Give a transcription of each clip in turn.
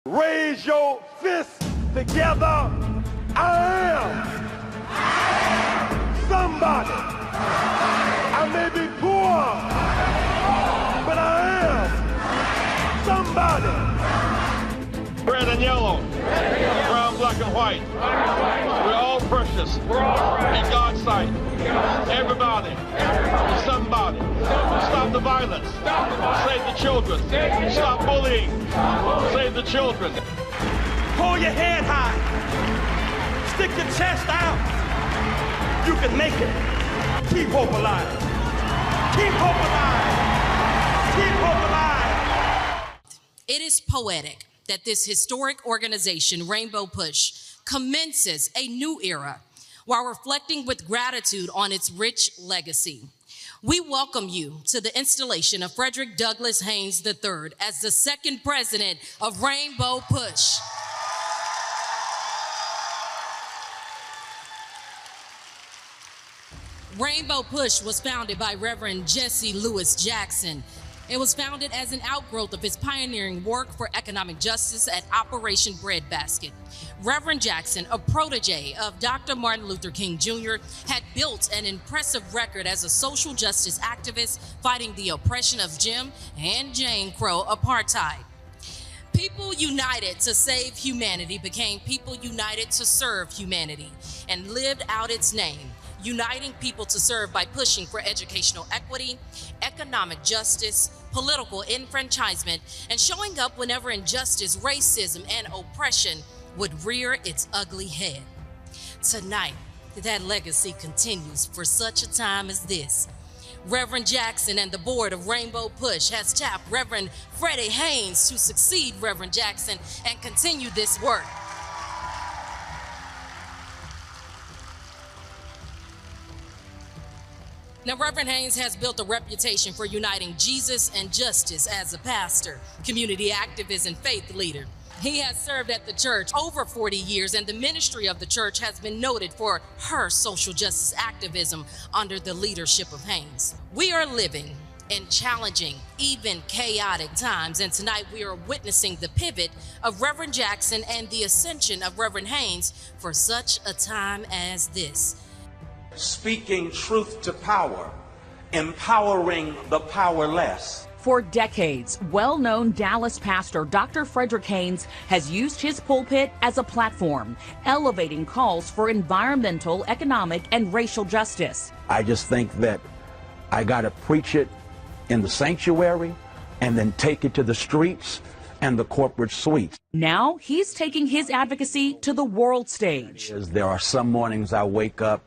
Raise your fists together. I am somebody. I may be poor, but I am somebody. Red and yellow, brown, black, and white. We're all precious in God's sight. Everybody is somebody. Stop the violence. Save the children. Stop bullying. Save the children. Hold your head high. Stick your chest out. You can make it. Keep hope alive. Keep hope alive. Keep hope alive. It is poetic that this historic organization, Rainbow Push, commences a new era while reflecting with gratitude on its rich legacy. We welcome you to the installation of Frederick Douglass Haynes III as the second president of Rainbow Push. Rainbow Push was founded by Reverend Jesse Lewis Jackson. It was founded as an outgrowth of his pioneering work for economic justice at Operation Breadbasket. Reverend Jackson, a protege of Dr. Martin Luther King Jr., had built an impressive record as a social justice activist fighting the oppression of Jim and Jane Crow apartheid. People united to save humanity became people united to serve humanity and lived out its name, uniting people to serve by pushing for educational equity, economic justice, political enfranchisement, and showing up whenever injustice, racism, and oppression would rear its ugly head. Tonight, that legacy continues for such a time as this. Reverend Jackson and the board of Rainbow Push has tapped Reverend Freddie Haynes to succeed Reverend Jackson and continue this work. Now, Reverend Haynes has built a reputation for uniting Jesus and justice as a pastor, community activist, and faith leader. He has served at the church over 40 years, and the ministry of the church has been noted for her social justice activism under the leadership of Haynes. We are living in challenging, even chaotic times, and tonight we are witnessing the pivot of Reverend Jackson and the ascension of Reverend Haynes for such a time as this. Speaking truth to power, empowering the powerless. For decades, well-known Dallas pastor Dr. Frederick Haynes has used his pulpit as a platform, elevating calls for environmental, economic, and racial justice. I just think that I got to preach it in the sanctuary and then take it to the streets and the corporate suites. Now he's taking his advocacy to the world stage. There are some mornings I wake up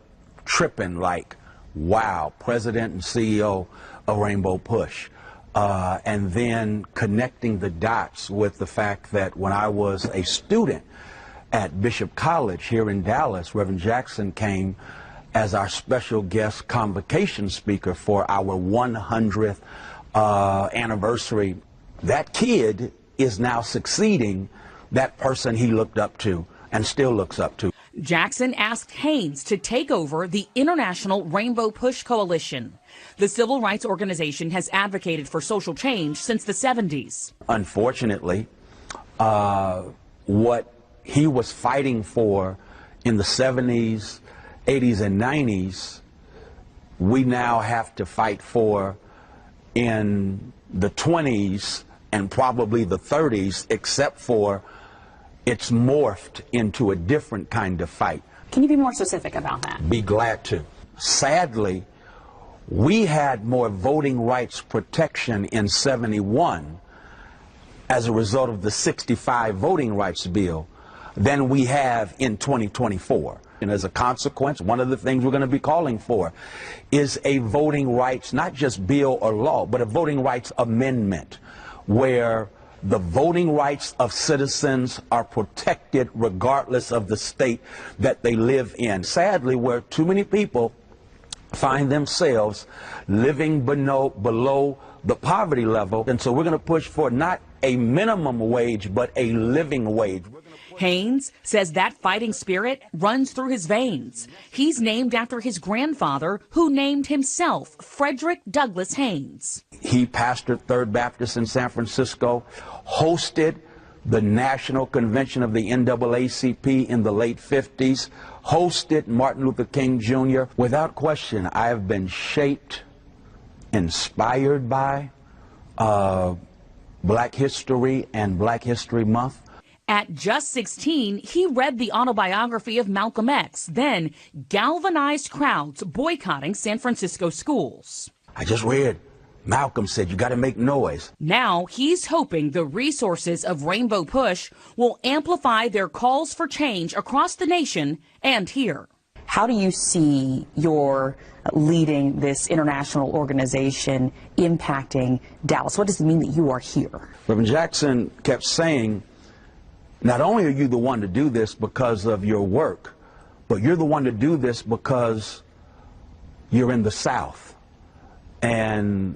tripping like, wow, President and CEO of Rainbow Push. And then connecting the dots with the fact that when I was a student at Bishop College here in Dallas, Reverend Jackson came as our special guest convocation speaker for our 100th anniversary. That kid is now succeeding that person he looked up to and still looks up to. Jackson asked Haynes to take over the International Rainbow Push Coalition. The civil rights organization has advocated for social change since the 70s. Unfortunately, what he was fighting for in the 70s, 80s, and 90s, we now have to fight for in the 20s and probably the 30s, except for it's morphed into a different kind of fight. Can you be more specific about that? Be glad to. Sadly, we had more voting rights protection in '71 as a result of the '65 voting rights bill than we have in 2024. And as a consequence, one of the things we're going to be calling for is a voting rights, not just bill or law, but a voting rights amendment where the voting rights of citizens are protected regardless of the state that they live in. Sadly, where too many people find themselves living below the poverty level. And so we're going to push for not a minimum wage, but a living wage. Haynes says that fighting spirit runs through his veins. He's named after his grandfather, who named himself Frederick Douglass Haynes. He pastored Third Baptist in San Francisco, hosted the National Convention of the NAACP in the late 50s, hosted Martin Luther King Jr. Without question, I have been shaped, inspired by Black History and Black History Month. At just 16, he read the autobiography of Malcolm X, then galvanized crowds boycotting San Francisco schools. I just read Malcolm said you got to make noise. Now he's hoping the resources of Rainbow Push will amplify their calls for change across the nation and here. How do you see your leading this international organization impacting Dallas? What does it mean that you are here? Reverend Jackson kept saying, not only are you the one to do this because of your work, but you're the one to do this because you're in the South. And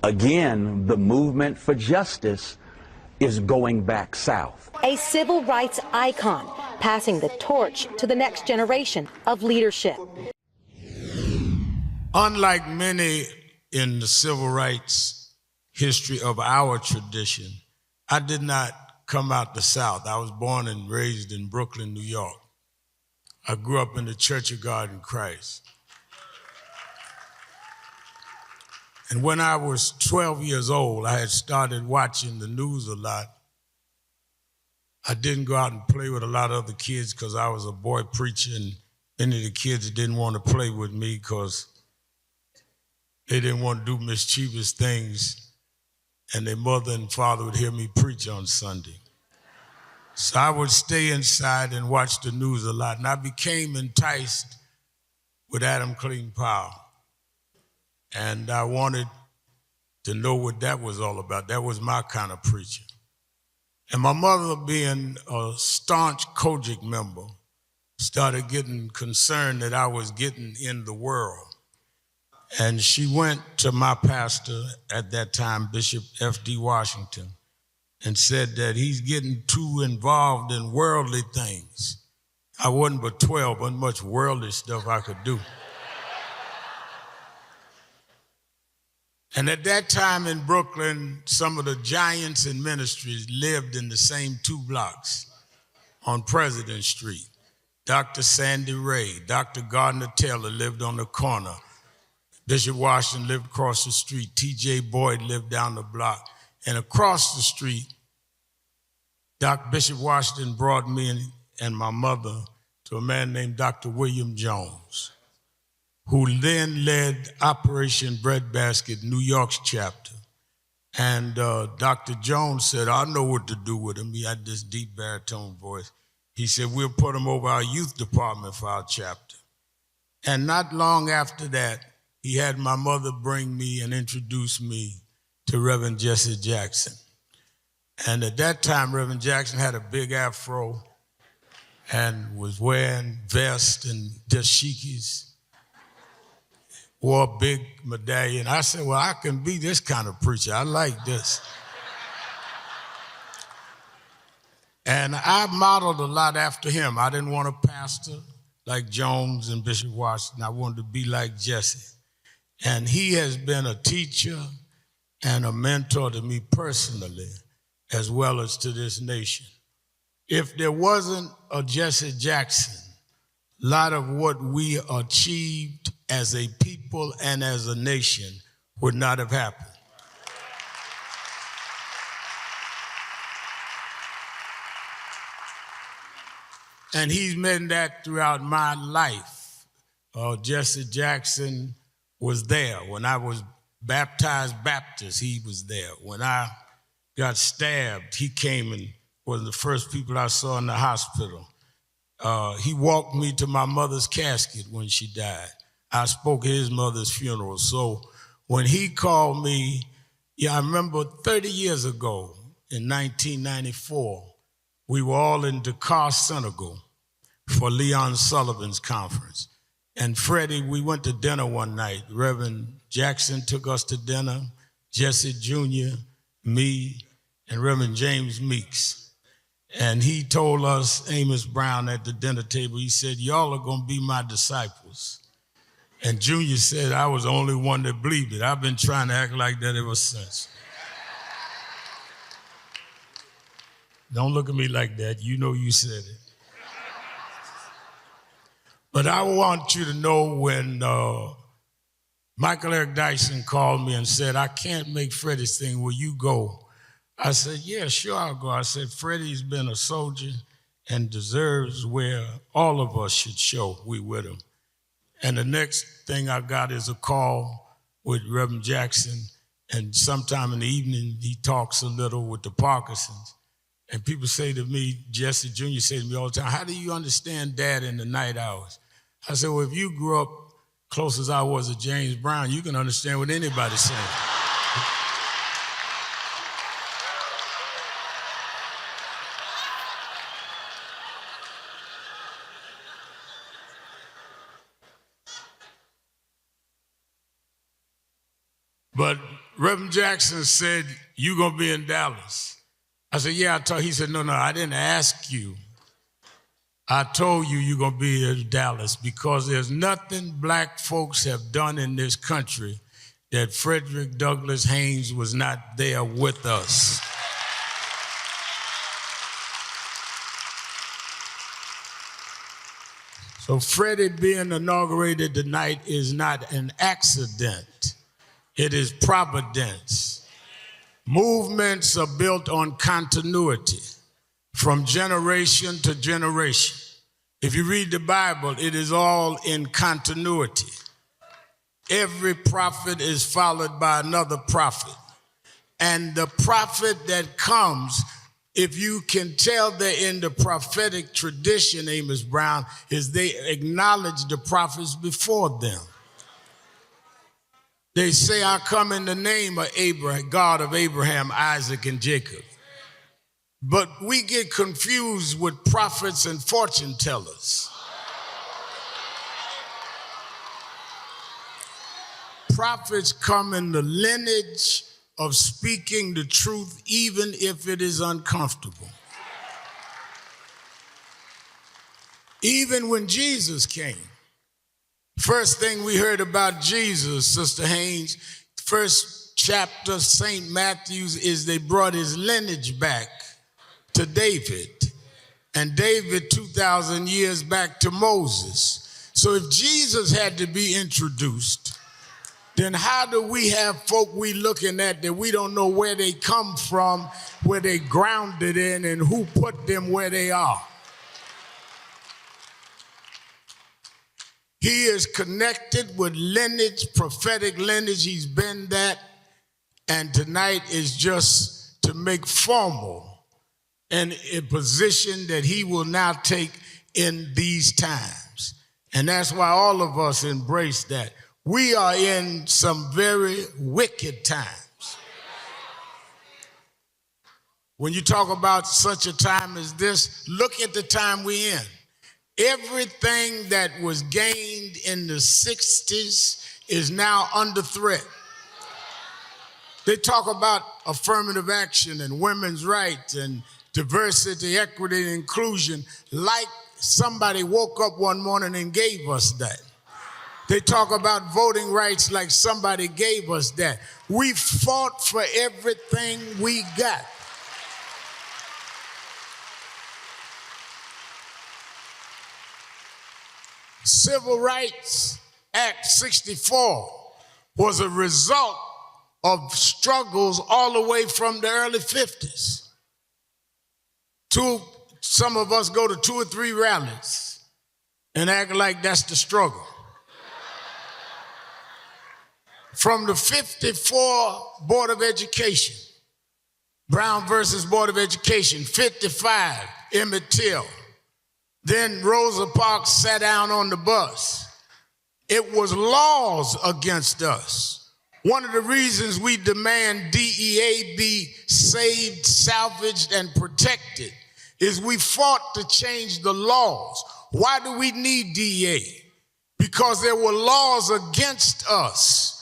again, the movement for justice is going back south. A civil rights icon, passing the torch to the next generation of leadership. Unlike many in the civil rights history of our tradition, I did not come out the South. I was born and raised in Brooklyn, New York. I grew up in the Church of God in Christ. And when I was 12 years old, I had started watching the news a lot. I didn't go out and play with a lot of other kids because I was a boy preacher, and many of the kids didn't want to play with me because they didn't want to do mischievous things, and their mother and father would hear me preach on Sunday. So I would stay inside and watch the news a lot, and I became enticed with Adam Clayton Powell. And I wanted to know what that was all about. That was my kind of preacher. And my mother, being a staunch Kojic member, started getting concerned that I was getting in the world. And she went to my pastor at that time, Bishop F.D. Washington, and said that he's getting too involved in worldly things. I wasn't but 12, wasn't much worldly stuff I could do. And at that time in Brooklyn, some of the giants in ministries lived in the same 2 blocks on President Street. Dr. Sandy Ray, Dr. Gardner Taylor lived on the corner. Bishop Washington lived across the street. T.J. Boyd lived down the block. And across the street, Bishop Washington brought me and my mother to a man named Dr. William Jones, who then led Operation Breadbasket, New York's chapter. And Dr. Jones said, I know what to do with him. He had this deep baritone voice. He said, we'll put him over our youth department for our chapter. And not long after that, he had my mother bring me and introduce me to Reverend Jesse Jackson. And at that time, Reverend Jackson had a big afro and was wearing vests and dashikis, wore a big medallion. I said, well, I can be this kind of preacher. I like this. And I modeled a lot after him. I didn't want to pastor like Jones and Bishop Washington. I wanted to be like Jesse. And he has been a teacher and a mentor to me personally, as well as to this nation. If there wasn't a Jesse Jackson, a lot of what we achieved as a people and as a nation would not have happened. And he's meant that throughout my life. Jesse Jackson was there. When I was baptized Baptist, he was there. When I got stabbed, he came and was the first people I saw in the hospital. He walked me to my mother's casket when she died. I spoke at his mother's funeral. So when he called me, I remember 30 years ago in 1994, we were all in Dakar, Senegal for Leon Sullivan's conference. And Freddie, we went to dinner one night. Reverend Jackson took us to dinner, Jesse Jr., me, and Reverend James Meeks. And he told us, Amos Brown at the dinner table, he said, y'all are gonna be my disciples. And Junior said, I was the only one that believed it. I've been trying to act like that ever since. Don't look at me like that. You know you said it. But I want you to know when Michael Eric Dyson called me and said, I can't make Freddie sing, will you go? I said, yeah, sure, I'll go. I said, Freddie's been a soldier and deserves where all of us should show we with him. And the next thing I got is a call with Reverend Jackson, and sometime in the evening he talks a little with the Parkinsons. And people say to me, Jesse Jr. say to me all the time, how do you understand Dad in the night hours? I said, well, if you grew up close as I was to James Brown, you can understand what anybody's saying. But Reverend Jackson said, you gonna be in Dallas. I said, yeah, I told. He said, no, I didn't ask you. I told you you're gonna be in Dallas because there's nothing black folks have done in this country that Frederick Douglass Haynes was not there with us. So Freddie being inaugurated tonight is not an accident. It is providence. Movements are built on continuity from generation to generation. If you read the Bible, it is all in continuity. Every prophet is followed by another prophet. And the prophet that comes, if you can tell they're in the prophetic tradition, Amos Brown, is they acknowledge the prophets before them. They say, I come in the name of Abraham, God of Abraham, Isaac, and Jacob. But we get confused with prophets and fortune tellers. Prophets come in the lineage of speaking the truth, even if it is uncomfortable. Even when Jesus came, first thing we heard about Jesus, Sister Haynes, first chapter, St. Matthew's, is they brought his lineage back to David, and David 2,000 years back to Moses. So if Jesus had to be introduced, then how do we have folk we looking at that we don't know where they come from, where they grounded in, and who put them where they are? He is connected with lineage, prophetic lineage. He's been that. And tonight is just to make formal and a position that he will now take in these times. And that's why all of us embrace that. We are in some very wicked times. When you talk about such a time as this, look at the time we're in. Everything that was gained in the 60s is now under threat. They talk about affirmative action and women's rights and diversity, equity, and inclusion like somebody woke up one morning and gave us that. They talk about voting rights like somebody gave us that. We fought for everything we got. Civil Rights Act 64 was a result of struggles all the way from the early 50s. Some of us go to 2 or 3 rallies and act like that's the struggle. From the 54 Board of Education, Brown versus Board of Education, 55, Emmett Till. Then Rosa Parks sat down on the bus. It was laws against us. One of the reasons we demand DEA be saved, salvaged, and protected is we fought to change the laws. Why do we need DEA? Because there were laws against us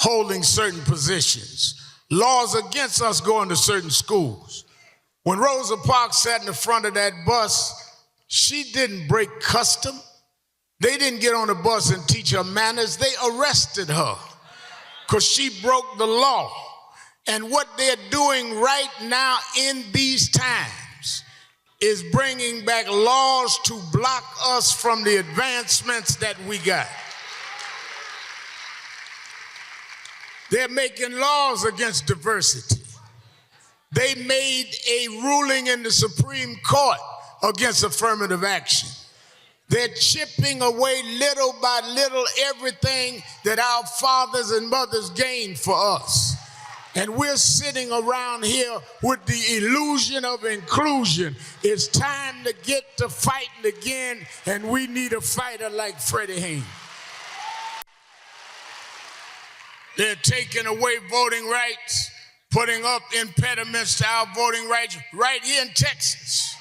holding certain positions, laws against us going to certain schools. When Rosa Parks sat in the front of that bus, she didn't break custom. They didn't get on the bus and teach her manners. They arrested her because she broke the law. And what they're doing right now in these times is bringing back laws to block us from the advancements that we got. They're making laws against diversity. They made a ruling in the Supreme Court against affirmative action. They're chipping away little by little everything that our fathers and mothers gained for us. And we're sitting around here with the illusion of inclusion. It's time to get to fighting again, and we need a fighter like Freddie Haynes. They're taking away voting rights, putting up impediments to our voting rights right here in Texas.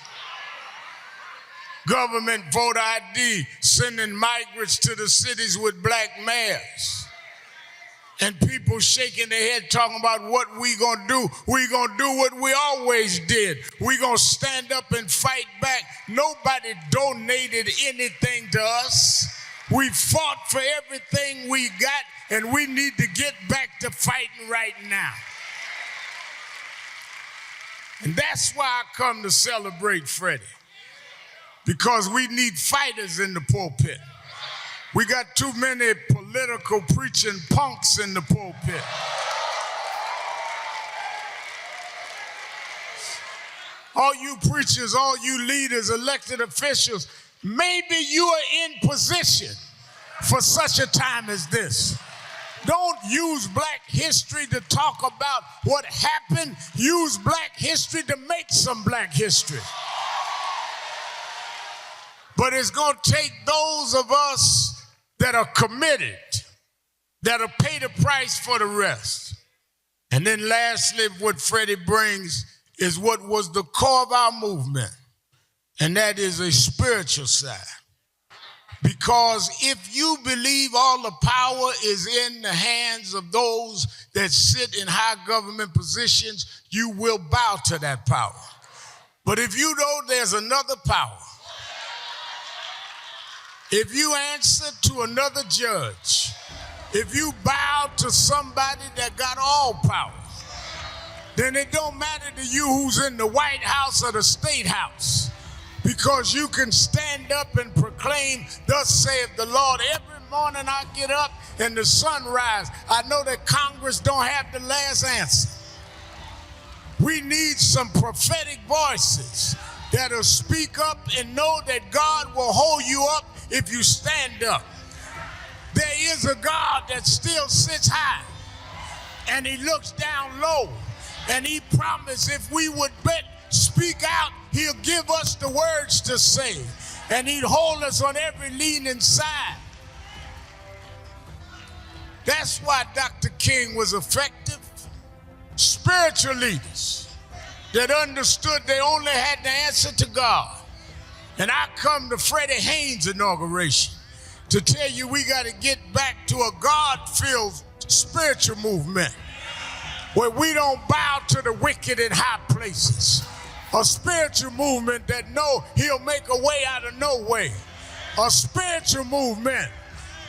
Government voter ID, sending migrants to the cities with black mayors. And people shaking their head talking about what we gonna do. We gonna do what we always did. We gonna stand up and fight back. Nobody donated anything to us. We fought for everything we got, and we need to get back to fighting right now. And that's why I come to celebrate Freddie. Because we need fighters in the pulpit. We got too many political preaching punks in the pulpit. All you preachers, all you leaders, elected officials, maybe you are in position for such a time as this. Don't use black history to talk about what happened. Use black history to make some black history. But it's going to take those of us that are committed, that'll pay the price for the rest. And then lastly, what Freddie brings is what was the core of our movement, and that is a spiritual side. Because if you believe all the power is in the hands of those that sit in high government positions, you will bow to that power. But if you know there's another power, if you answer to another judge, if you bow to somebody that got all power, then it don't matter to you who's in the White House or the State House, because you can stand up and proclaim, thus saith the Lord. Every morning I get up and the sun rises. I know that Congress don't have the last answer. We need some prophetic voices that'll speak up and know that God will hold you up if you stand up. There is a God that still sits high and he looks down low, and he promised if we would but speak out, he'll give us the words to say, and he'd hold us on every leaning side. That's why Dr. King was effective. Spiritual leaders that understood they only had to answer to God. And I come to Freddie Haynes' inauguration to tell you we got to get back to a God-filled spiritual movement where we don't bow to the wicked in high places. A spiritual movement that know he'll make a way out of no way. A spiritual movement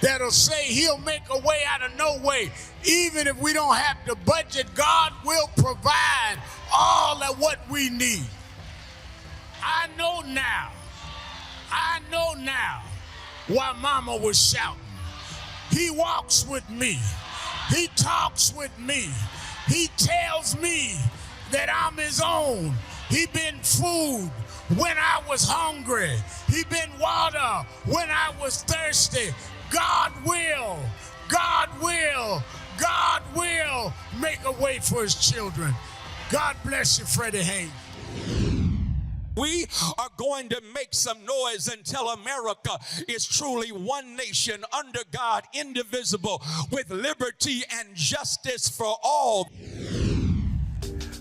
that'll say he'll make a way out of no way. Even if we don't have the budget, God will provide all of what we need. I know now why Mama was shouting. He walks with me. He talks with me. He tells me that I'm his own. He been food when I was hungry. He been water when I was thirsty. God will make a way for his children. God bless you, Freddie Haynes. We are going to make some noise until America is truly one nation under God, indivisible, with liberty and justice for all.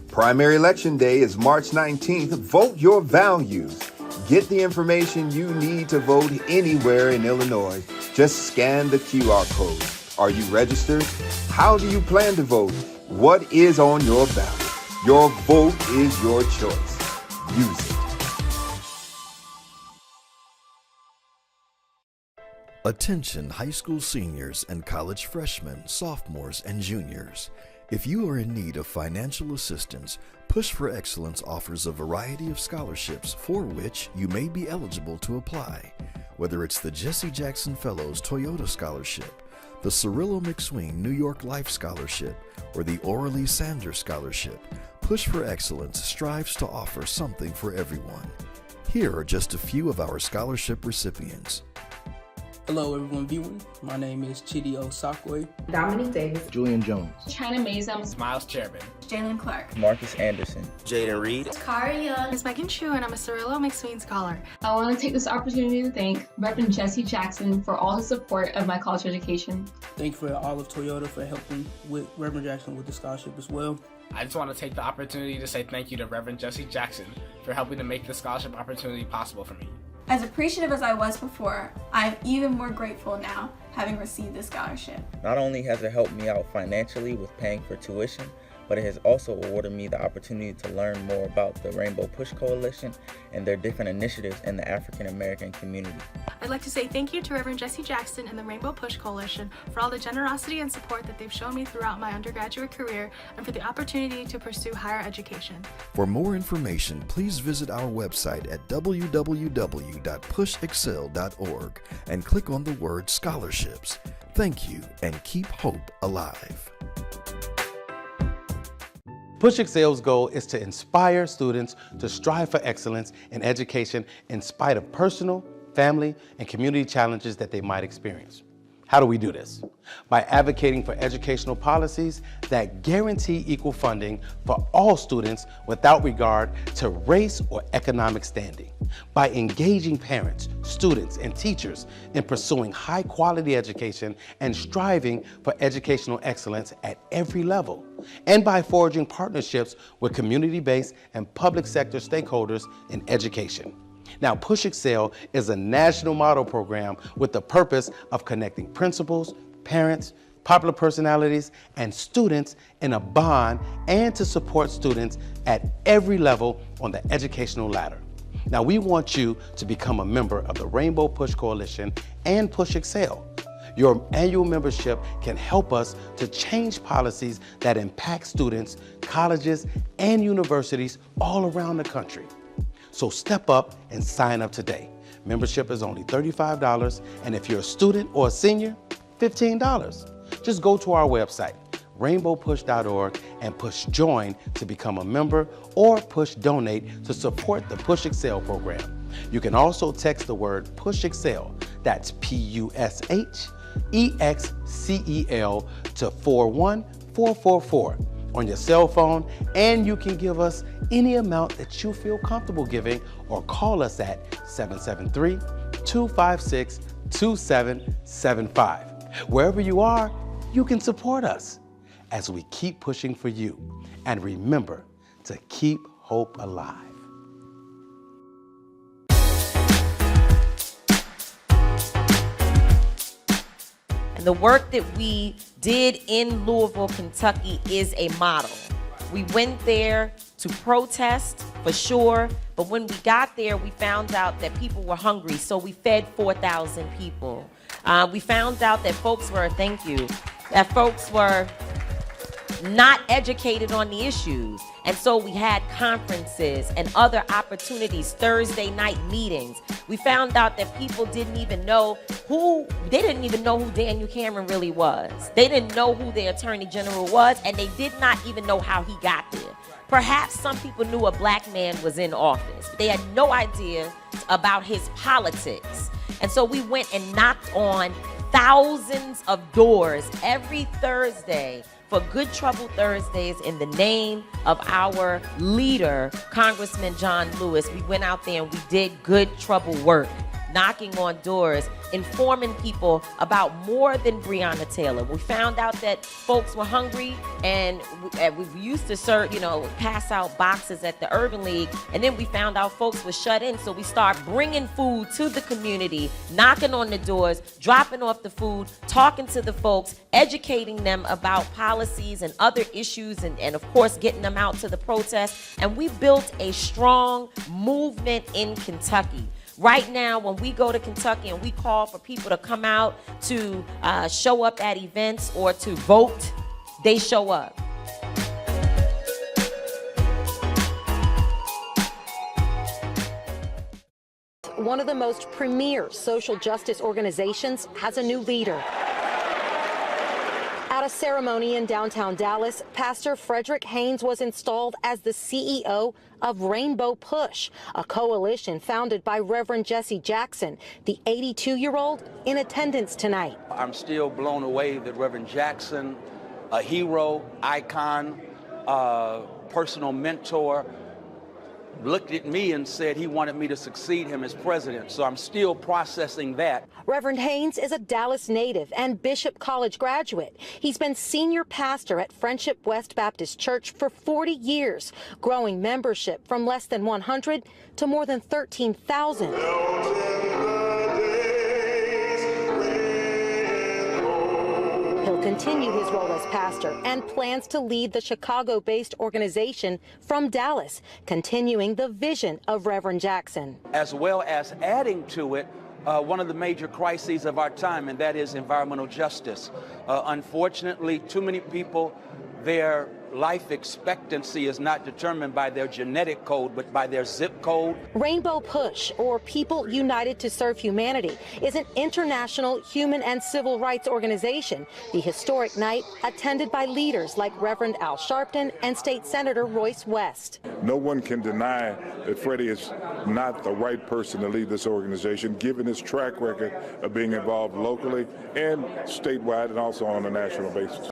Primary Election Day is March 19th. Vote your values. Get the information you need to vote anywhere in Illinois. Just scan the QR code. Are you registered? How do you plan to vote? What is on your ballot? Your vote is your choice. Use it. Attention high school seniors and college freshmen, sophomores, and juniors. If you are in need of financial assistance, put Push for Excellence offers a variety of scholarships for which you may be eligible to apply, whether it's the Jesse Jackson Fellows Toyota Scholarship, the Cirillo McSween New York Life Scholarship, or the Oralee Sanders Scholarship. Push for Excellence strives to offer something for everyone. Here are just a few of our scholarship recipients. Hello everyone viewing, my name is Chidi Osakwe. Dominique Davis. Julian Jones. China Mazam. Miles Chairman. Jalen Clark. Marcus Anderson. Jaden Reed. Kari Young. It's Megan Chu and I'm a Cirillo McSween Scholar. I want to take this opportunity to thank Reverend Jesse Jackson for all his support of my college education. Thank you for all of Toyota for helping with Reverend Jackson with the scholarship as well. I just want to take the opportunity to say thank you to Reverend Jesse Jackson for helping to make this scholarship opportunity possible for me. As appreciative as I was before, I'm even more grateful now having received this scholarship. Not only has it helped me out financially with paying for tuition, but it has also awarded me the opportunity to learn more about the Rainbow Push Coalition and their different initiatives in the African American community. I'd like to say thank you to Reverend Jesse Jackson and the Rainbow Push Coalition for all the generosity and support that they've shown me throughout my undergraduate career and for the opportunity to pursue higher education. For more information, please visit our website at www.pushexcel.org and click on the word scholarships. Thank you and keep hope alive. Push Excel's goal is to inspire students to strive for excellence in education in spite of personal, family, and community challenges that they might experience. How do we do this? By advocating for educational policies that guarantee equal funding for all students without regard to race or economic standing. By engaging parents, students, and teachers in pursuing high-quality education and striving for educational excellence at every level. And by forging partnerships with community-based and public sector stakeholders in education. Now, Push Excel is a national model program with the purpose of connecting principals, parents, popular personalities, and students in a bond and to support students at every level on the educational ladder. Now, we want you to become a member of the Rainbow Push Coalition and Push Excel. Your annual membership can help us to change policies that impact students, colleges, and universities all around the country. So step up and sign up today. Membership is only $35, and if you're a student or a senior, $15. Just go to our website, rainbowpush.org, and push join to become a member or push donate to support the Push Excel program. You can also text the word Push Excel, that's PUSHEXCEL, to 41444 on your cell phone, and you can give us any amount that you feel comfortable giving or call us at 773-256-2775. Wherever you are, you can support us as we keep pushing for you. And remember to keep hope alive. And the work that we did in Louisville, Kentucky is a model. We went there to protest, for sure, but when we got there, we found out that people were hungry, so we fed 4,000 people. We found out that folks were not educated on the issues. And so we had conferences and other opportunities, Thursday night meetings. We found out that people didn't even know who Daniel Cameron really was. They didn't know who the Attorney General was, and they did not even know how he got there. Perhaps some people knew a black man was in office. They had no idea about his politics. And so we went and knocked on thousands of doors every Thursday for Good Trouble Thursdays in the name of our leader, Congressman John Lewis. We went out there and we did good trouble work, knocking on doors, informing people about more than Breonna Taylor. We found out that folks were hungry, and we used to serve, pass out boxes at the Urban League, and then we found out folks were shut in, so we started bringing food to the community, knocking on the doors, dropping off the food, talking to the folks, educating them about policies and other issues, and of course getting them out to the protest. And we built a strong movement in Kentucky. Right now, when we go to Kentucky and we call for people to come out to show up at events or to vote, they show up. one of the most premier social justice organizations, has a new leader. At a ceremony in downtown Dallas, Pastor Frederick Haynes was installed as the CEO of Rainbow Push, a coalition founded by Reverend Jesse Jackson, the 82-year-old in attendance tonight. I'm still blown away that Reverend Jackson, a hero, icon, personal mentor, looked at me and said he wanted me to succeed him as president. So I'm still processing that. Reverend Haynes is a Dallas native and Bishop College graduate. He's been senior pastor at Friendship West Baptist Church for 40 years, growing membership from less than 100 to more than 13,000. He'll continue his role as pastor and plans to lead the Chicago-based organization from Dallas, continuing the vision of Reverend Jackson. As well as adding to it one of the major crises of our time, and that is environmental justice. Unfortunately, too many people, their life expectancy is not determined by their genetic code, but by their zip code. Rainbow Push, or People United to Serve Humanity, is an international human and civil rights organization. The historic night attended by leaders like Reverend Al Sharpton and State Senator Royce West. No one can deny that Freddie is not the right person to lead this organization, given his track record of being involved locally and statewide and also on a national basis.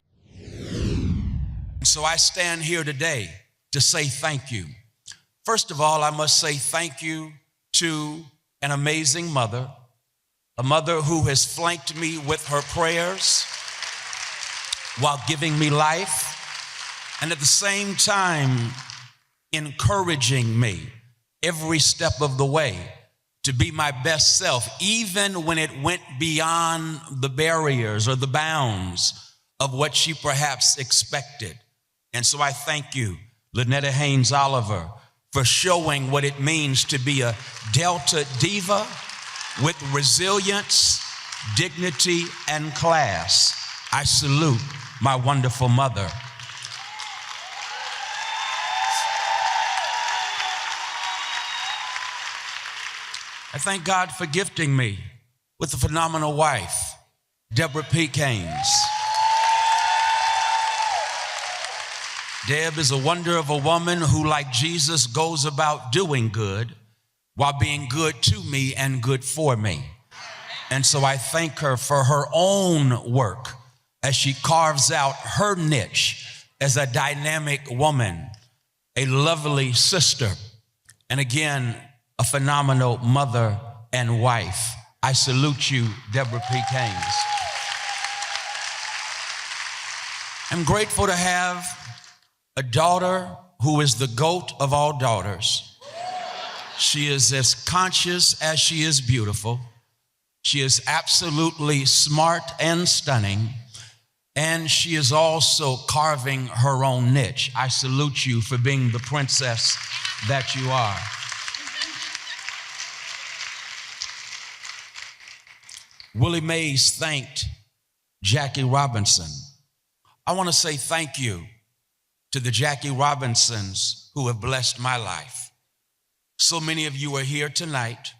So I stand here today to say thank you. First of all, I must say thank you to an amazing mother, a mother who has flanked me with her prayers while giving me life, and at the same time encouraging me every step of the way to be my best self, even when it went beyond the barriers or the bounds of what she perhaps expected. And so I thank you, Lynetta Haynes Oliver, for showing what it means to be a Delta diva with resilience, dignity, and class. I salute my wonderful mother. I thank God for gifting me with a phenomenal wife, Deborah P. Haynes. Deb is a wonder of a woman who, like Jesus, goes about doing good while being good to me and good for me. And so I thank her for her own work as she carves out her niche as a dynamic woman, a lovely sister, and again, a phenomenal mother and wife. I salute you, Deborah P. Haynes. I'm grateful to have a daughter who is the GOAT of all daughters. She is as conscious as she is beautiful. She is absolutely smart and stunning. And she is also carving her own niche. I salute you for being the princess that you are. Willie Mays thanked Jackie Robinson. I want to say thank you to the Jackie Robinsons who have blessed my life. So many of you are here tonight,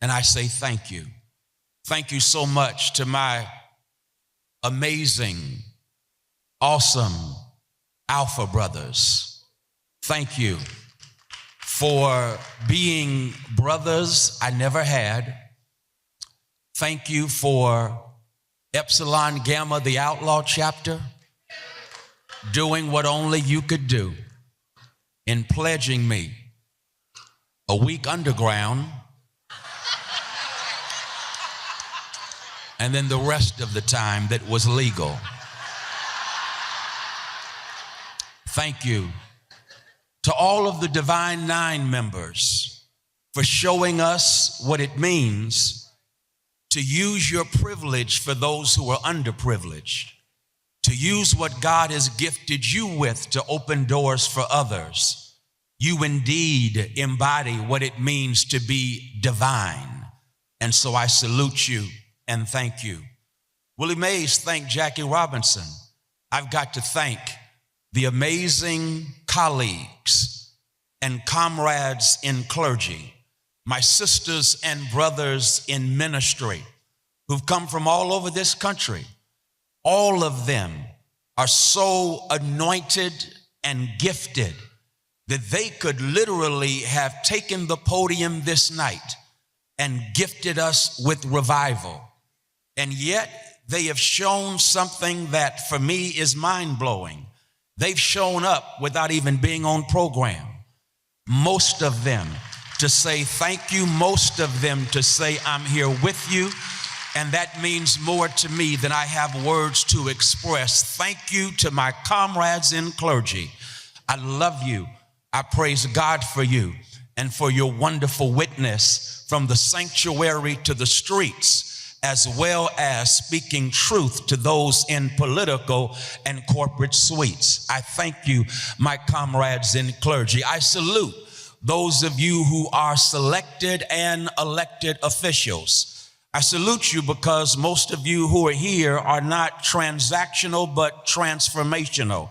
and I say thank you. Thank you so much to my amazing, awesome Alpha brothers. Thank you for being brothers I never had. Thank you for Epsilon Gamma, the Outlaw chapter, doing what only you could do in pledging me a week underground and then the rest of the time that was legal. Thank you to all of the Divine Nine members for showing us what it means to use your privilege for those who are underprivileged, to use what God has gifted you with to open doors for others. You indeed embody what it means to be divine. And so I salute you and thank you. Willie Mays thanked Jackie Robinson. I've got to thank the amazing colleagues and comrades in clergy, my sisters and brothers in ministry who've come from all over this country. All of them are so anointed and gifted that they could literally have taken the podium this night and gifted us with revival. And yet they have shown something that for me is mind-blowing. They've shown up without even being on program. Most of them to say thank you, most of them to say I'm here with you, and that means more to me than I have words to express. Thank you to my comrades in clergy. I love you. I praise God for you and for your wonderful witness from the sanctuary to the streets, as well as speaking truth to those in political and corporate suites. I thank you, my comrades in clergy. I salute those of you who are selected and elected officials. I salute you because most of you who are here are not transactional but transformational.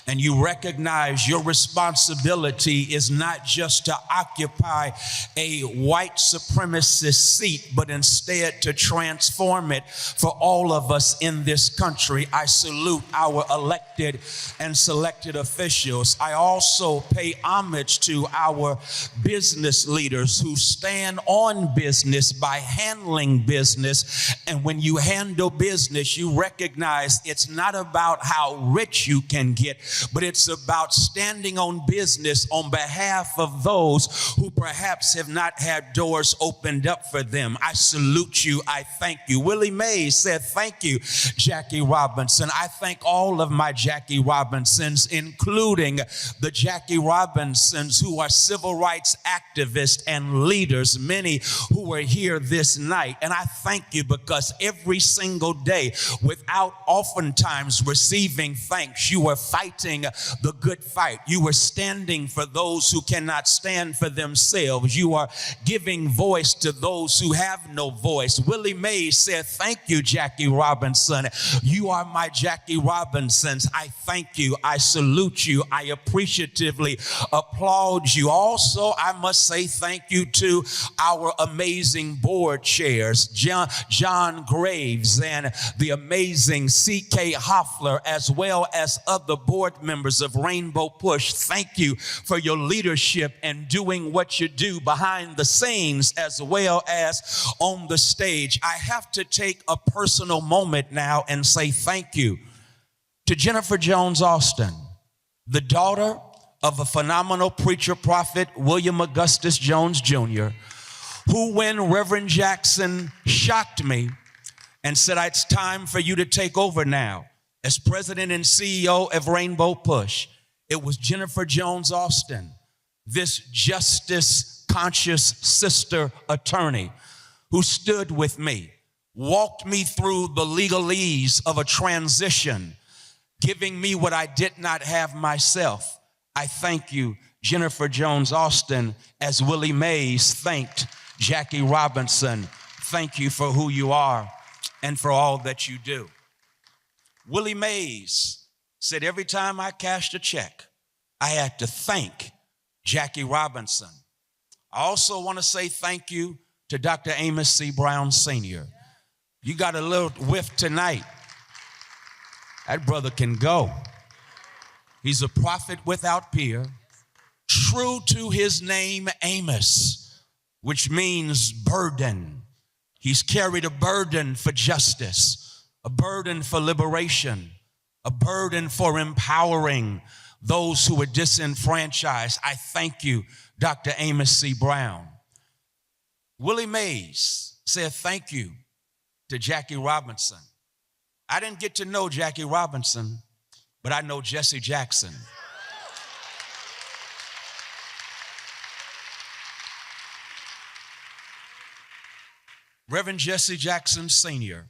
And you recognize your responsibility is not just to occupy a white supremacist seat, but instead to transform it for all of us in this country. I salute our elected and selected officials. I also pay homage to our business leaders who stand on business by handling business. And when you handle business, you recognize it's not about how rich you can get, but it's about standing on business on behalf of those who perhaps have not had doors opened up for them. I salute you. I thank you. Willie Mays said, thank you, Jackie Robinson. I thank all of my Jackie Robinsons, including the Jackie Robinsons who are civil rights activists and leaders, many who are here this night. And I thank you because every single day, without oftentimes receiving thanks, you are fighting the good fight. You are standing for those who cannot stand for themselves. You are giving voice to those who have no voice. Willie Mays said, thank you, Jackie Robinson. You are my Jackie Robinsons. I thank you. I salute you. I appreciatively applaud you. Also, I must say thank you to our amazing board chairs, John Graves and the amazing C.K. Hoffler, as well as other board members of Rainbow Push. Thank you for your leadership and doing what you do behind the scenes as well as on the stage. I have to take a personal moment now and say thank you to Jennifer Jones Austin, the daughter of a phenomenal preacher prophet, William Augustus Jones Jr., who, when Reverend Jackson shocked me and said, it's time for you to take over now as president and CEO of Rainbow Push, it was Jennifer Jones Austin, this justice-conscious sister attorney, who stood with me, walked me through the legalese of a transition, giving me what I did not have myself. I thank you, Jennifer Jones Austin, as Willie Mays thanked Jackie Robinson. Thank you for who you are and for all that you do. Willie Mays said every time I cashed a check, I had to thank Jackie Robinson. I also want to say thank you to Dr. Amos C. Brown Sr. You got a little whiff tonight. That brother can go. He's a prophet without peer, true to his name Amos, which means burden. He's carried a burden for justice, a burden for liberation, a burden for empowering those who are disenfranchised. I thank you, Dr. Amos C. Brown. Willie Mays said thank you to Jackie Robinson. I didn't get to know Jackie Robinson, but I know Jesse Jackson. Reverend Jesse Jackson Sr.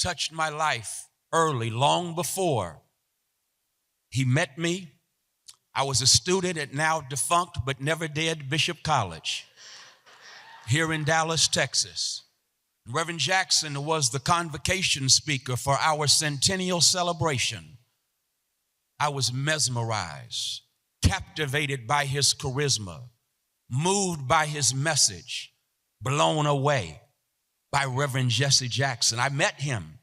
touched my life early, long before he met me. I was a student at now defunct but never dead Bishop College here in Dallas, Texas. Reverend Jackson was the convocation speaker for our centennial celebration. I was mesmerized, captivated by his charisma, moved by his message, blown away by Reverend Jesse Jackson. I met him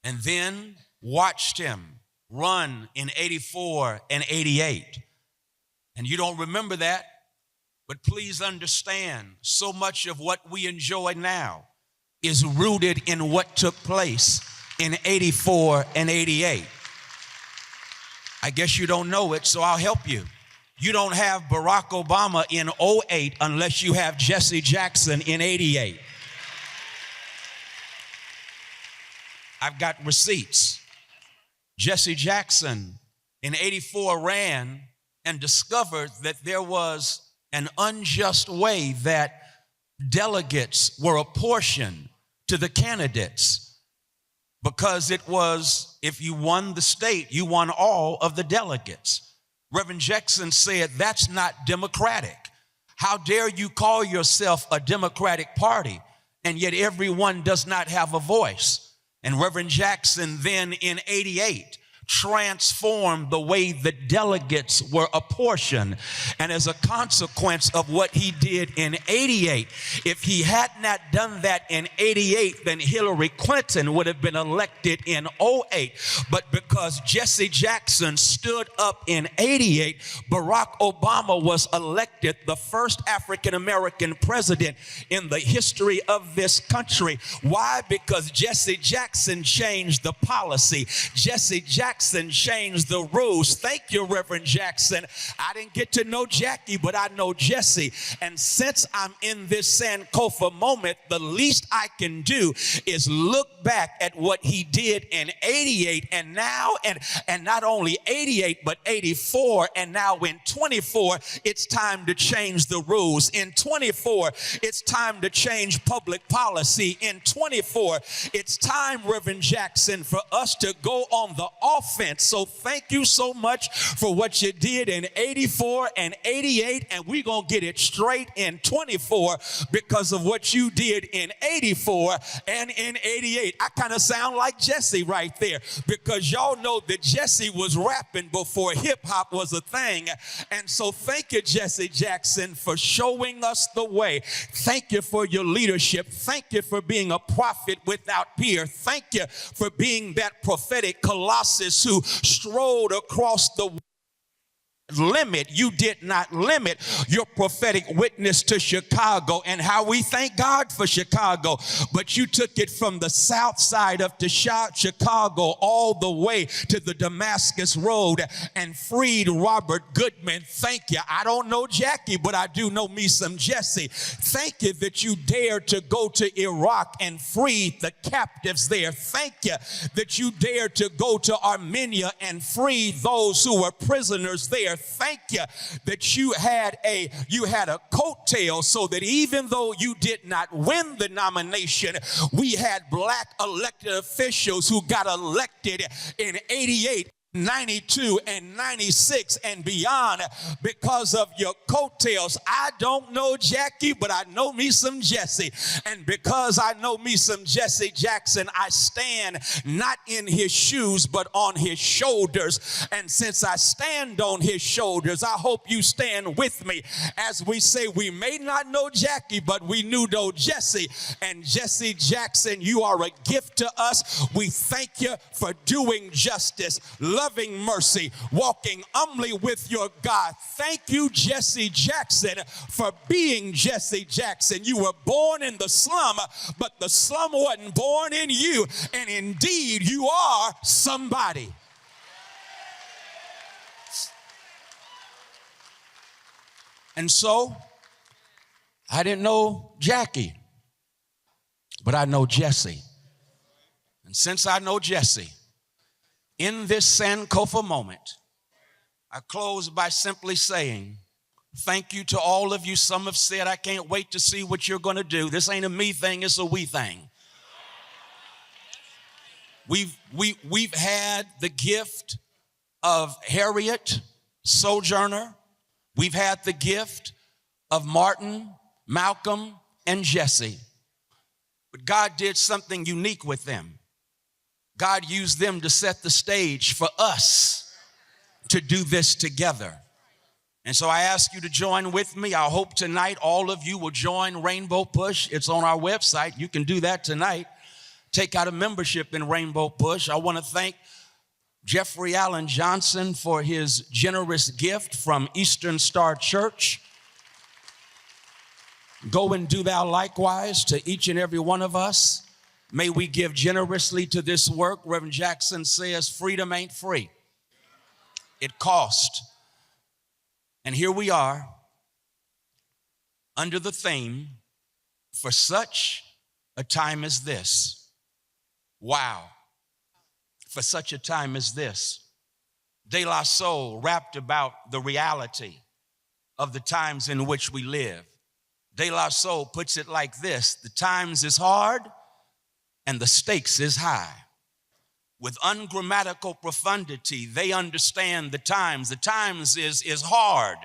and then watched him run in 84 and 88. And you don't remember that, but please understand, so much of what we enjoy now is rooted in what took place in 84 and 88. I guess you don't know it, so I'll help you. You don't have Barack Obama in 08 unless you have Jesse Jackson in 88. I've got receipts. Jesse Jackson in 84 ran and discovered that there was an unjust way that delegates were apportioned to the candidates, because it was, if you won the state, you won all of the delegates. Reverend Jackson said, that's not democratic. How dare you call yourself a Democratic Party, and yet everyone does not have a voice? And Reverend Jackson then in 88 transformed the way the delegates were apportioned. And as a consequence of what he did in 88, if he had not done that in 88, then Hillary Clinton would have been elected in 08. But because Jesse Jackson stood up in 88, Barack Obama was elected the first African-American president in the history of this country. Why? Because Jesse Jackson changed the policy. Jesse Jackson changed the rules. Thank you, Reverend Jackson. I didn't get to know Jackie, but I know Jesse. And since I'm in this Sankofa moment, the least I can do is look back at what he did in 88 and now, and not only 88, but 84. And now in 24, it's time to change the rules. In 24, it's time to change public policy. In 24, it's time, Reverend Jackson, for us to go on the offense. So thank you so much for what you did in 84 and 88, and we're going to get it straight in 24 because of what you did in 84 and in 88. I kind of sound like Jesse right there, because y'all know that Jesse was rapping before hip-hop was a thing. And so thank you, Jesse Jackson, for showing us the way. Thank you for your leadership. Thank you for being a prophet without peer. Thank you for being that prophetic colossus who strode across the limit. You did not limit your prophetic witness to Chicago, and how we thank God for Chicago, but you took it from the south side of Chicago all the way to the Damascus Road and freed Robert Goodman. Thank you. I don't know Jackie, but I do know me some Jesse. Thank you that you dared to go to Iraq and free the captives there. Thank you that you dared to go to Armenia and free those who were prisoners there. Thank you that you had a coattail, so that even though you did not win the nomination, we had black elected officials who got elected in 88, 92 and 96 and beyond because of your coattails. I don't know Jackie, but I know me some Jesse. And because I know me some Jesse Jackson, I stand not in his shoes, but on his shoulders. And since I stand on his shoulders, I hope you stand with me as we say, we may not know Jackie, but we knew no Jesse. And Jesse Jackson, you are a gift to us. We thank you for doing justice, loving mercy, walking humbly with your God. Thank you, Jesse Jackson, for being Jesse Jackson. You were born in the slum, but the slum wasn't born in you. And indeed, you are somebody. And so, I didn't know Jackie, but I know Jesse. And since I know Jesse, in this Sankofa moment, I close by simply saying, thank you to all of you. Some have said, I can't wait to see what you're going to do. This ain't a me thing, it's a we thing. We've had the gift of Harriet, Sojourner. We've had the gift of Martin, Malcolm, and Jesse. But God did something unique with them. God used them to set the stage for us to do this together. And so I ask you to join with me. I hope tonight all of you will join Rainbow Push. It's on our website. You can do that tonight. Take out a membership in Rainbow Push. I want to thank Jeffrey Allen Johnson for his generous gift from Eastern Star Church. Go and do thou likewise to each and every one of us. May we give generously to this work. Reverend Jackson says freedom ain't free. It cost. And here we are under the theme, for such a time as this. Wow. For such a time as this. De La Soul rapped about the reality of the times in which we live. De La Soul puts it like this: the times is hard and the stakes is high. With ungrammatical profundity, they understand the times. The times is hard.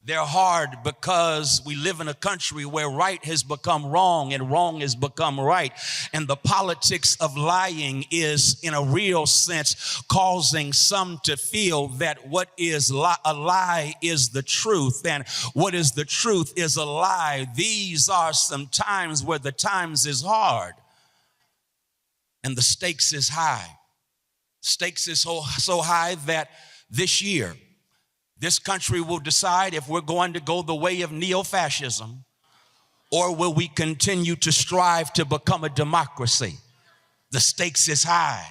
They're hard because we live in a country where right has become wrong and wrong has become right. And the politics of lying is, in a real sense, causing some to feel that what is a lie is the truth, and what is the truth is a lie. These are some times where the times is hard and the stakes is high. Stakes is so high that this year, this country will decide if we're going to go the way of neo-fascism, or will we continue to strive to become a democracy. The stakes is high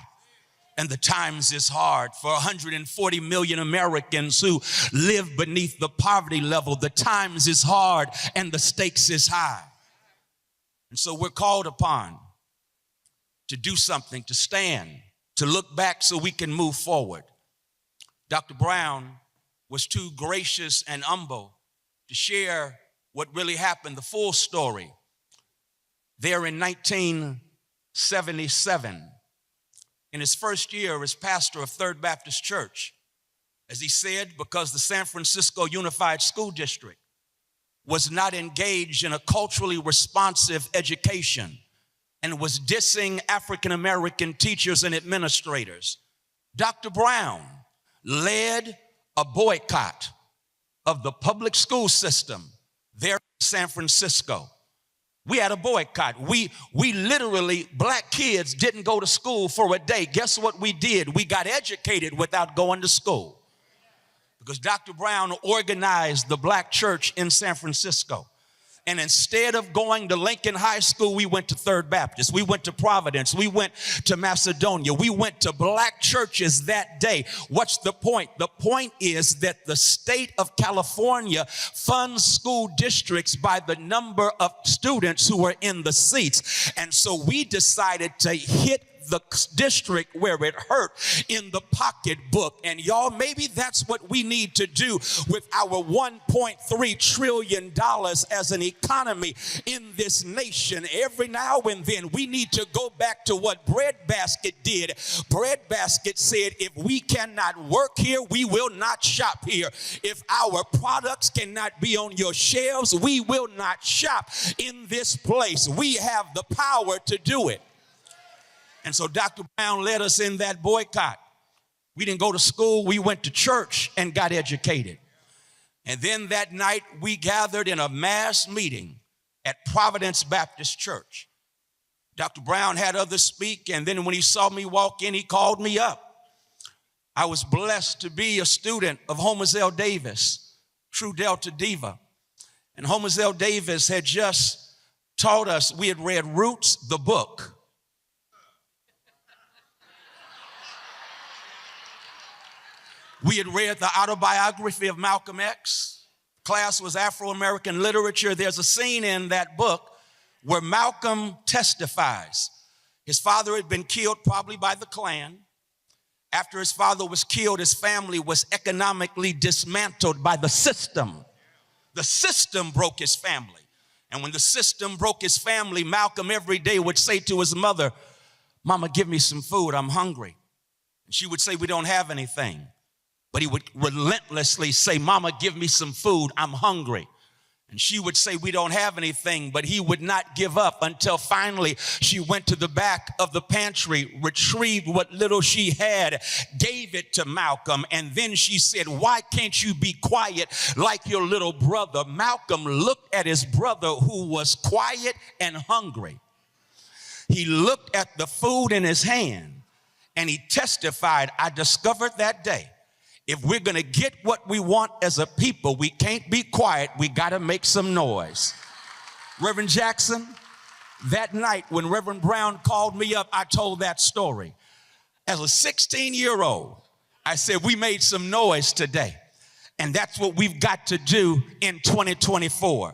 and the times is hard. For 140 million Americans who live beneath the poverty level, the times is hard and the stakes is high. And so we're called upon to do something, to stand, to look back so we can move forward. Dr. Brown was too gracious and humble to share what really happened, the full story. There in 1977, in his first year as pastor of Third Baptist Church, as he said, because the San Francisco Unified School District was not engaged in a culturally responsive education and was dissing African-American teachers and administrators, Dr. Brown led a boycott of the public school system there in San Francisco. We had a boycott. We literally, black kids didn't go to school for a day. Guess what we did? We got educated without going to school, because Dr. Brown organized the black church in San Francisco. And instead of going to Lincoln High School, we went to Third Baptist. We went to Providence. We went to Macedonia. We went to black churches that day. What's the point? The point is that the state of California funds school districts by the number of students who are in the seats. And so we decided to hit the district where it hurt, in the pocketbook. And y'all, maybe that's what we need to do with our $1.3 trillion as an economy in this nation. Every now and then we need to go back to what Breadbasket did. Breadbasket said, if we cannot work here, we will not shop here. If our products cannot be on your shelves, we will not shop in this place. We have the power to do it. And so Dr. Brown led us in that boycott. We didn't go to school. We went to church and got educated. And then that night we gathered in a mass meeting at Providence Baptist Church. Dr. Brown had others speak, and then when he saw me walk in, he called me up. I was blessed to be a student of Homazell Davis, true Delta diva. And Homazell Davis had just taught us, we had read Roots, the book. We had read the autobiography of Malcolm X. Class was Afro-American literature. There's a scene in that book where Malcolm testifies. His father had been killed probably by the Klan. After his father was killed, his family was economically dismantled by the system. The system broke his family. And when the system broke his family, Malcolm every day would say to his mother, "Mama, give me some food, I'm hungry." And she would say, "We don't have anything." But he would relentlessly say, "Mama, give me some food, I'm hungry." And she would say, we don't have anything, but he would not give up until finally she went to the back of the pantry, retrieved what little she had, gave it to Malcolm. And then she said, why can't you be quiet like your little brother? Malcolm looked at his brother who was quiet and hungry. He looked at the food in his hand and he testified, I discovered that day, if we're going to get what we want as a people, we can't be quiet. We got to make some noise. Reverend Jackson, that night when Reverend Brown called me up, I told that story. As a 16-year-old, I said, we made some noise today. And that's what we've got to do in 2024.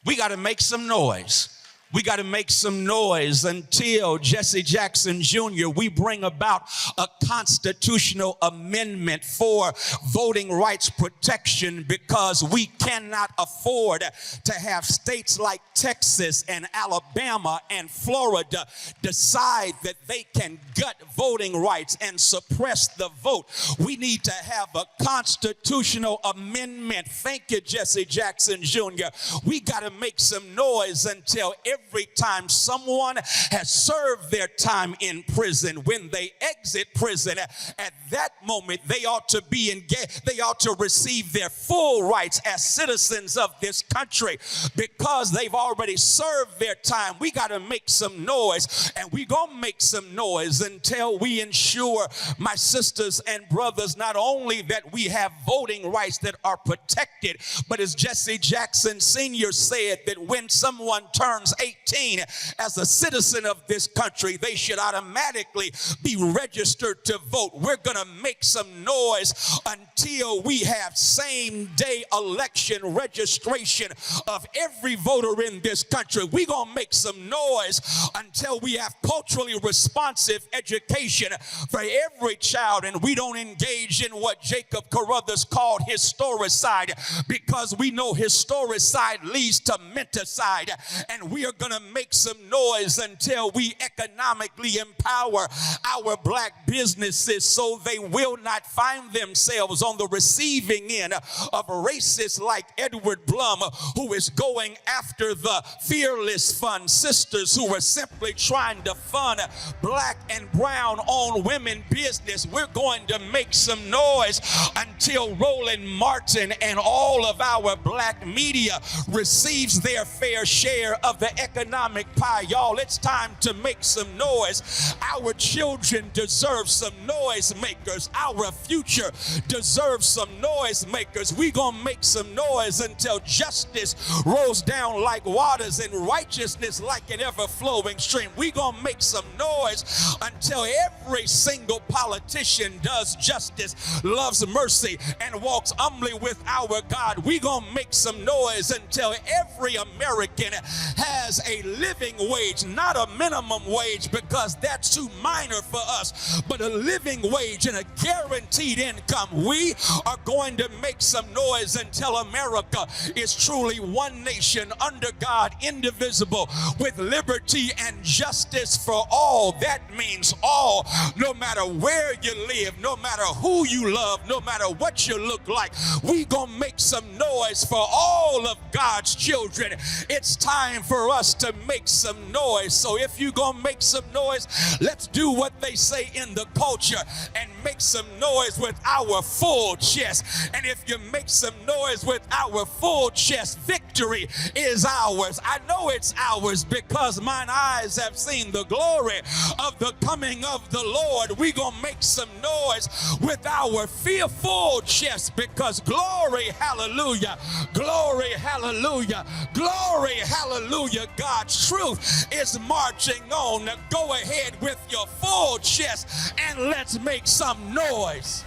We got to make some noise. We got to make some noise until Jesse Jackson Jr., we bring about a constitutional amendment for voting rights protection, because we cannot afford to have states like Texas and Alabama and Florida decide that they can gut voting rights and suppress the vote. We need to have a constitutional amendment. Thank you, Jesse Jackson Jr. We got to make some noise until every time someone has served their time in prison, when they exit prison, at that moment they ought to be engaged. They ought to receive their full rights as citizens of this country, because they've already served their time. We got to make some noise, and we gonna make some noise until we ensure, my sisters and brothers, not only that we have voting rights that are protected, but as Jesse Jackson Sr. said, that when someone turns 18 as a citizen of this country, they should automatically be registered to vote. We're going to make some noise until we have same-day election registration of every voter in this country. We're going to make some noise until we have culturally responsive education for every child, and we don't engage in what Jacob Carruthers called historicide, because we know historicide leads to menticide. And we are going to make some noise until we economically empower our black businesses so they will not find themselves on the receiving end of racists like Edward Blum, who is going after the Fearless Fund, sisters who are simply trying to fund black and brown owned women business. We're going to make some noise until Roland Martin and all of our black media receives their fair share of the economic pie. Y'all, it's time to make some noise. Our children deserve some noise makers. Our future deserves some noise makers. We gonna make some noise until justice rolls down like waters and righteousness like an ever-flowing stream. We gonna make some noise until every single politician does justice, loves mercy, and walks humbly with our God. We gonna make some noise until every American has a living wage, not a minimum wage, because that's too minor for us, but a living wage and a guaranteed income. We are going to make some noise until America is truly one nation under God, indivisible, with liberty and justice for all. That means all, no matter where you live, no matter who you love, no matter what you look like. We gonna make some noise for all of God's children. It's time for us to make some noise. So if you gonna make some noise, let's do what they say in the culture and make some noise with our full chest. And if you make some noise with our full chest, victory is ours. I know it's ours because mine eyes have seen the glory of the coming of the Lord. We gonna make some noise with our fearful chest, because glory, hallelujah, glory, hallelujah, glory, hallelujah, God's truth is marching on. Now go ahead with your full chest and let's make some noise.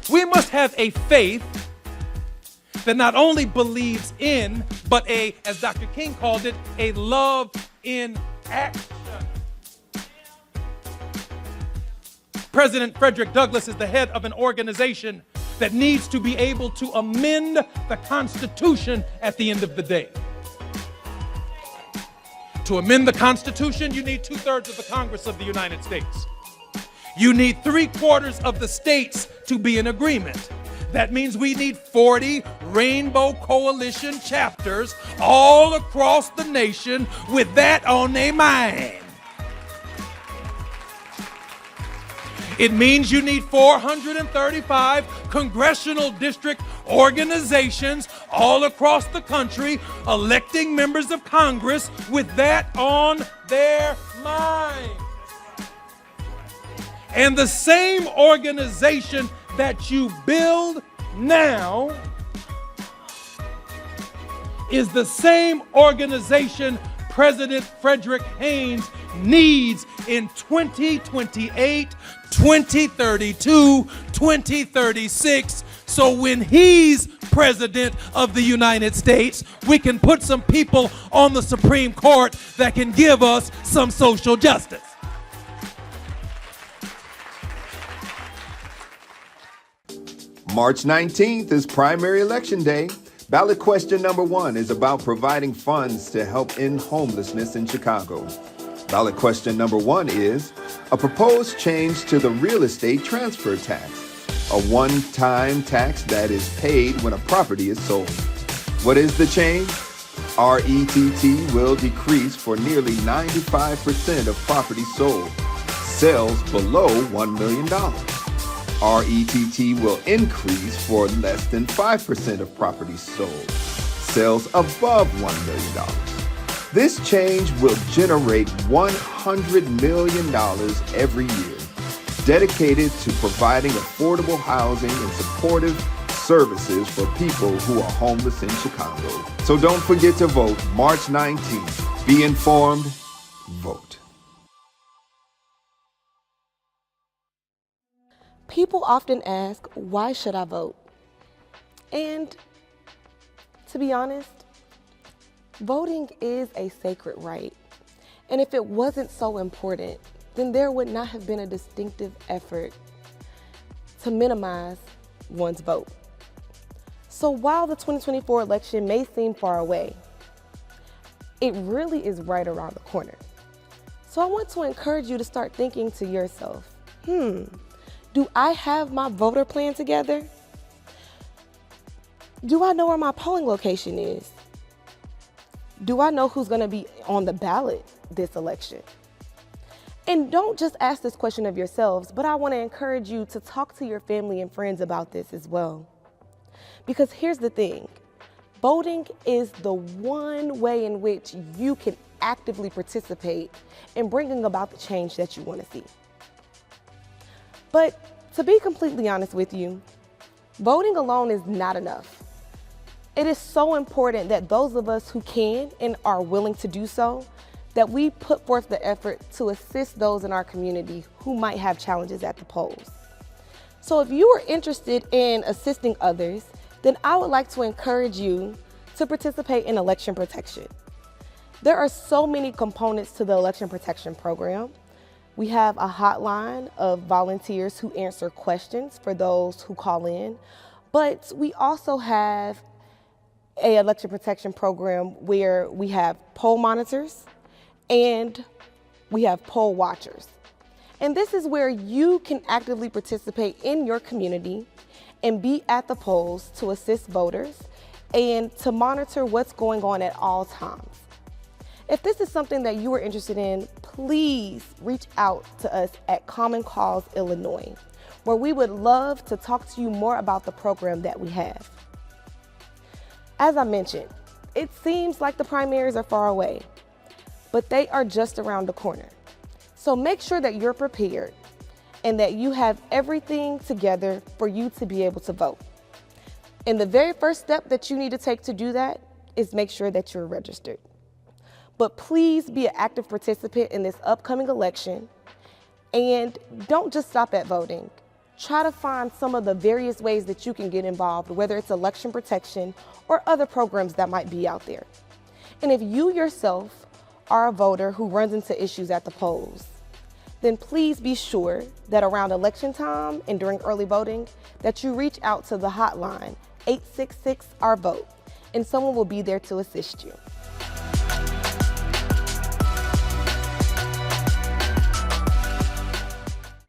We must have a faith that not only believes in, but as Dr. King called it, a love in action. President Frederick Douglass is the head of an organization that needs to be able to amend the Constitution at the end of the day. To amend the Constitution, you need 2/3 of the Congress of the United States. You need 3/4 of the states to be in agreement. That means we need 40 Rainbow Coalition chapters all across the nation with that on their mind. It means you need 435 congressional district organizations all across the country electing members of Congress with that on their mind. And the same organization that you build now is the same organization President Frederick Haynes needs in 2028, 2032, 2036. So when he's President of the United States, we can put some people on the Supreme Court that can give us some social justice. March 19th is primary election day. Ballot question number 1 is about providing funds to help end homelessness in Chicago. Ballot question number 1 is a proposed change to the real estate transfer tax, a one-time tax that is paid when a property is sold. What is the change? RETT will decrease for nearly 95% of properties sold, sales below $1 million. RETT will increase for less than 5% of properties sold, sales above $1 million. This change will generate $100 million every year, dedicated to providing affordable housing and supportive services for people who are homeless in Chicago. So don't forget to vote March 19th. Be informed, vote. People often ask, why should I vote? And to be honest, voting is a sacred right. And if it wasn't so important, then there would not have been a distinctive effort to minimize one's vote. So while the 2024 election may seem far away, it really is right around the corner. So I want to encourage you to start thinking to yourself, do I have my voter plan together? Do I know where my polling location is? Do I know who's going to be on the ballot this election? And don't just ask this question of yourselves, but I want to encourage you to talk to your family and friends about this as well. Because here's the thing, voting is the one way in which you can actively participate in bringing about the change that you want to see. But to be completely honest with you, voting alone is not enough. It is so important that those of us who can and are willing to do so, that we put forth the effort to assist those in our community who might have challenges at the polls. So if you are interested in assisting others, then I would like to encourage you to participate in election protection. There are so many components to the election protection program. We have a hotline of volunteers who answer questions for those who call in, but we also have an election protection program where we have poll monitors and we have poll watchers. And this is where you can actively participate in your community and be at the polls to assist voters and to monitor what's going on at all times. If this is something that you are interested in, please reach out to us at Common Cause Illinois, where we would love to talk to you more about the program that we have. As I mentioned, it seems like the primaries are far away, but they are just around the corner. So make sure that you're prepared and that you have everything together for you to be able to vote. And the very first step that you need to take to do that is make sure that you're registered. But please be an active participant in this upcoming election, and don't just stop at voting. Try to find some of the various ways that you can get involved, whether it's election protection or other programs that might be out there. And if you yourself are a voter who runs into issues at the polls, then please be sure that around election time and during early voting that you reach out to the hotline 866-OUR-VOTE, and someone will be there to assist you.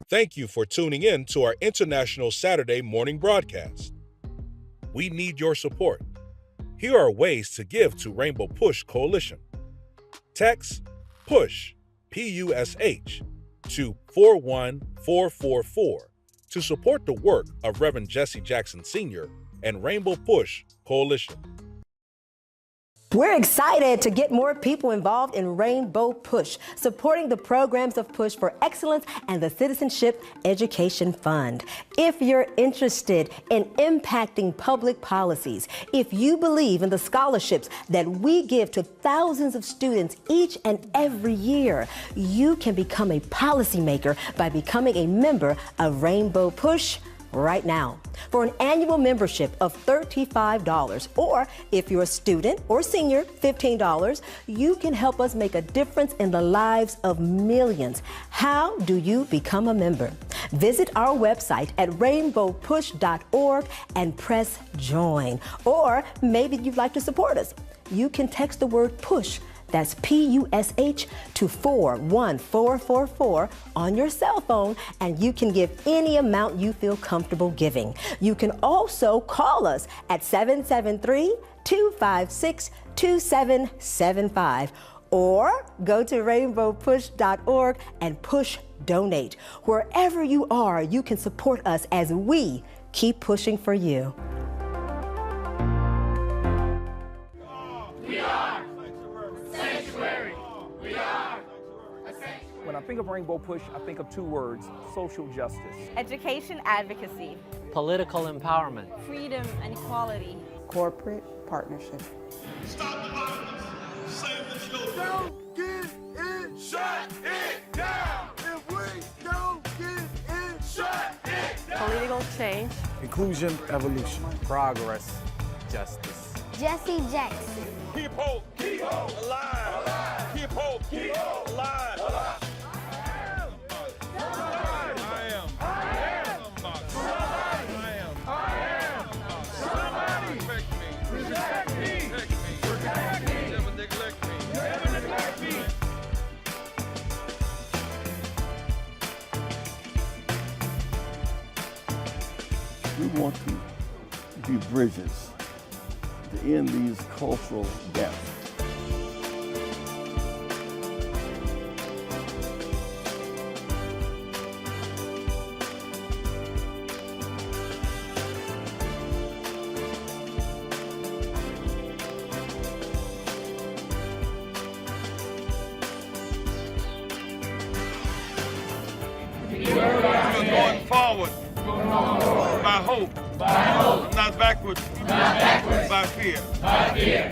Thank you for tuning in to our International Saturday morning broadcast. We need your support. Here are ways to give to Rainbow Push Coalition. Text PUSH, P-U-S-H, to 41444 to support the work of Reverend Jesse Jackson Sr. and Rainbow Push Coalition. We're excited to get more people involved in Rainbow Push, supporting the programs of Push for Excellence and the Citizenship Education Fund. If you're interested in impacting public policies, if you believe in the scholarships that we give to thousands of students each and every year, you can become a policymaker by becoming a member of Rainbow Push right now. For an annual membership of $35, or if you're a student or senior, $15, you can help us make a difference in the lives of millions. How do you become a member? Visit our website at rainbowpush.org and press join. Or maybe you'd like to support us. You can text the word PUSH, that's P-U-S-H, to 41444 on your cell phone, and you can give any amount you feel comfortable giving. You can also call us at 773-256-2775, or go to rainbowpush.org and push donate. Wherever you are, you can support us as we keep pushing for you. When I think of Rainbow Push, I think of two words: social justice. Education advocacy. Political empowerment. Freedom and equality. Corporate partnership. Stop the violence. Save the children. Don't get it. Shut it down. If we don't get it, shut it down. Political change. Inclusion, evolution. Progress, justice. Jesse Jackson. Keep hope. Keep hope alive. Alive. Keep hope. Keep hope alive. Alive. We want to be bridges to end these cultural gaps. Going forward. By hope. By hope. Not backwards. Not backwards. By fear. By fear.